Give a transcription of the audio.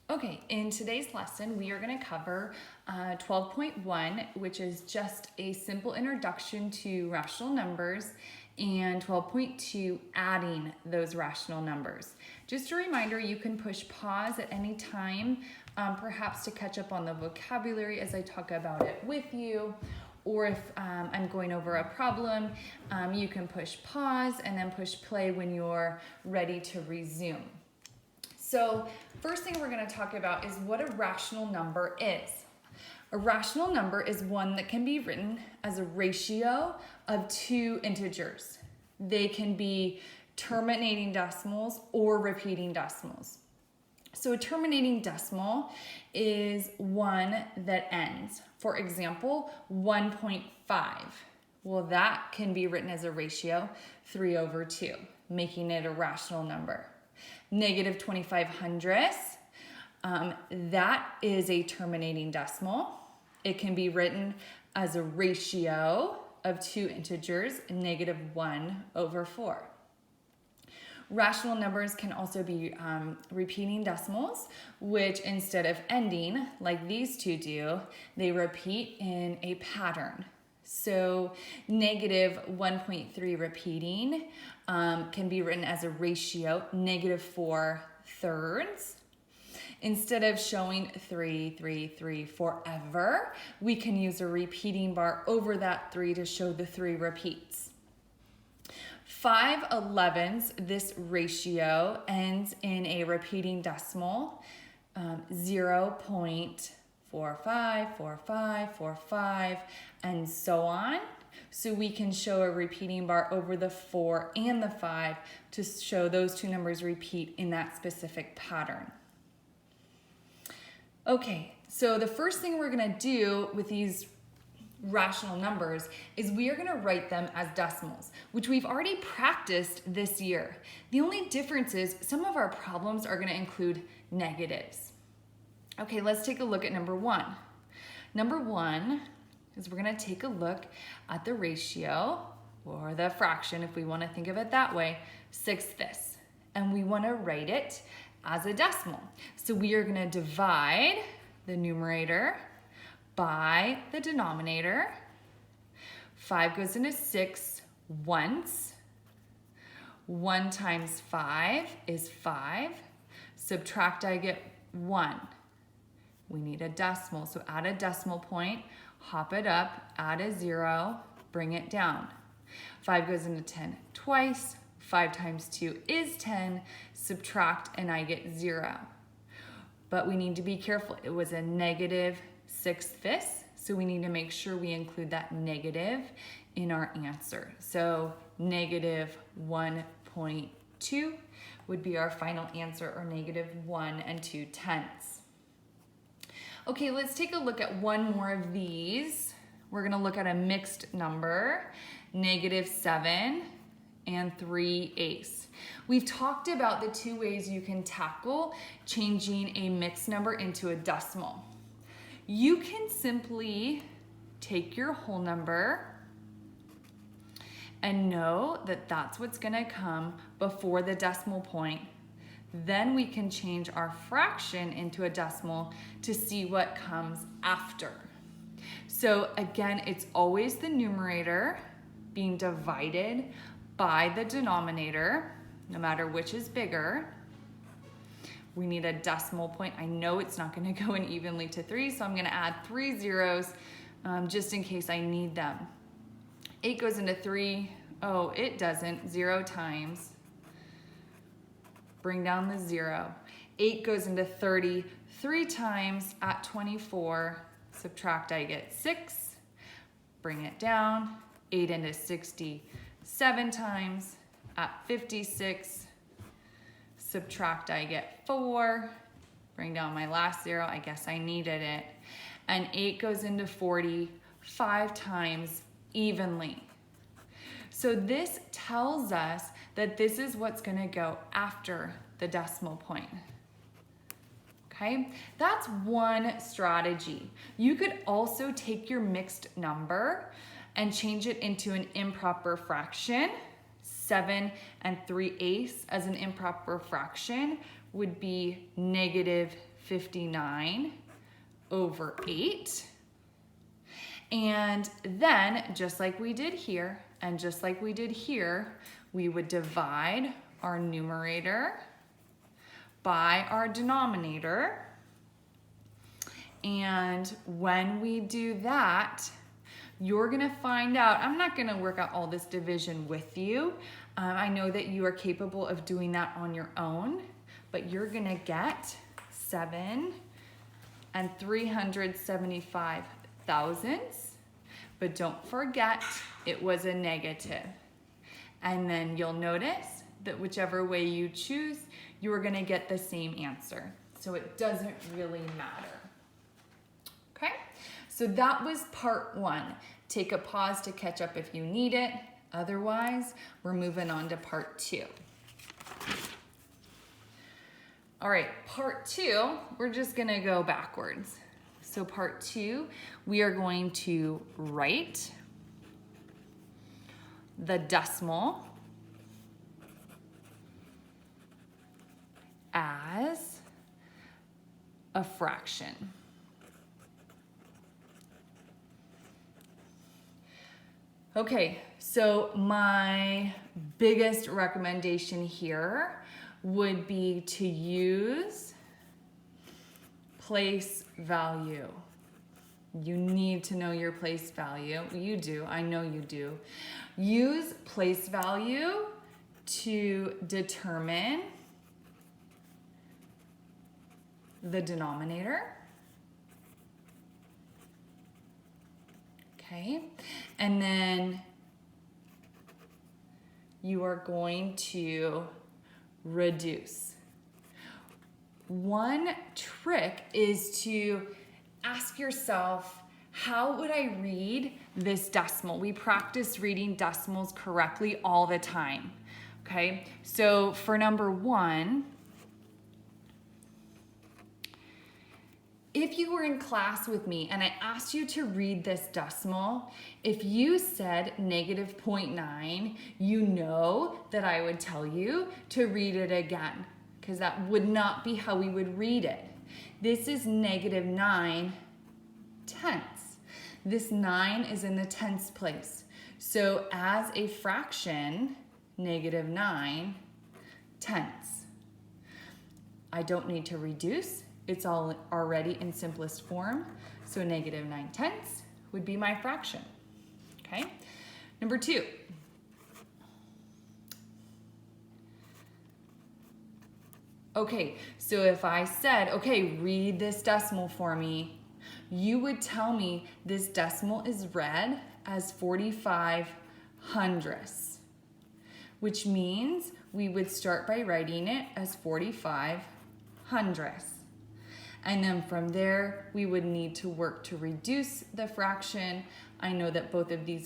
Okay, in today's lesson, we are going to cover 12.1, which is just a simple introduction to rational numbers, and 12.2, adding those rational numbers. Just a reminder, you can push pause at any time, perhaps to catch up on the vocabulary as I talk about it with you, or if I'm going over a problem, you can push pause and then push play when you're ready to resume. So first thing we're going to talk about is what a rational number is. A rational number is one that can be written as a ratio of two integers. They can be terminating decimals or repeating decimals. So a terminating decimal is one that ends. For example, 1.5. Well, that can be written as a ratio 3/2, making it a rational number. Negative 25/100, that is a terminating decimal. It can be written as a ratio of two integers, -1/4. Rational numbers can also be repeating decimals, which instead of ending like these two do, they repeat in a pattern. So -1.3 repeating can be written as a ratio, -4/3. Instead of showing 3, 3, 3 forever, we can use a repeating bar over that 3 to show the 3 repeats. 5/11, this ratio ends in a repeating decimal, 0.454545, and so on. So we can show a repeating bar over the 4 and the 5 to show those two numbers repeat in that specific pattern. Okay, so the first thing we're going to do with these rational numbers is we are going to write them as decimals, which we've already practiced this year. The only difference is some of our problems are going to include negatives. Okay, let's take a look at number 1. Number 1 is we're going to take a look at the ratio, or the fraction if we want to think of it that way, 6/5, and we want to write it as a decimal. So we are going to divide the numerator by the denominator. 5 goes into 6 once. 1 times 5 is 5. Subtract, I get 1. We need a decimal, so add a decimal point, hop it up, add a 0, bring it down. 5 goes into 10 twice. 5 times 2 is 10. Subtract, and I get 0. But we need to be careful. It was a -6/5, so we need to make sure we include that negative in our answer. So -1.2 would be our final answer, or -1 2/10. Okay, let's take a look at one more of these. We're going to look at a mixed number, -7 and 3/8. We've talked about the two ways you can tackle changing a mixed number into a decimal. You can simply take your whole number and know that that's what's going to come before the decimal point. Then we can change our fraction into a decimal to see what comes after. So again, it's always the numerator being divided by the denominator, no matter which is bigger. We need a decimal point. I know it's not going to go in evenly to 3, so I'm going to add 3 zeros just in case I need them. 8 goes into 3. Oh, it doesn't. 0 times. Bring down the 0. 8 goes into 30 3 times at 24. Subtract, I get 6. Bring it down. 8 into 60 7 times at 56. Subtract, I get 4. Bring down my last 0. I guess I needed it. And 8 goes into 40 5 times evenly. So this tells us that this is what's going to go after the decimal point. Okay, that's one strategy. You could also take your mixed number and change it into an improper fraction. 7 3/8 as an improper fraction would be 59 over 8. And then, just like we did here, and just like we did here, we would divide our numerator by our denominator. And when we do that, you're gonna find out, I'm not gonna work out all this division with you. I know that you are capable of doing that on your own, but you're gonna get 7 and 375 thousandths, but don't forget it was a negative. And then you'll notice that whichever way you choose, you are gonna get the same answer. So it doesn't really matter. Okay, so that was part 1. Take a pause to catch up if you need it. Otherwise, we're moving on to part 2. All right, part 2, we're just gonna go backwards. So part 2, we are going to write the decimal as a fraction. Okay, so my biggest recommendation here would be to use place value. You need to know your place value. You do, I know you do. Use place value to determine the denominator. Okay, and then you are going to reduce. One trick is to ask yourself, how would I read this decimal? We practice reading decimals correctly all the time. Okay, so for number 1, if you were in class with me and I asked you to read this decimal, if you said negative 0.9, you know that I would tell you to read it again, because that would not be how we would read it. This is negative 9 tenths. This 9 is in the tenths place. So as a fraction, negative 9 tenths. I don't need to reduce. It's all already in simplest form. So negative 9 tenths would be my fraction. Okay. Number 2. Okay, so if I said, okay, read this decimal for me, you would tell me this decimal is read as 45 hundredths, which means we would start by writing it as 45 hundredths. And then from there, we would need to work to reduce the fraction. I know that both of these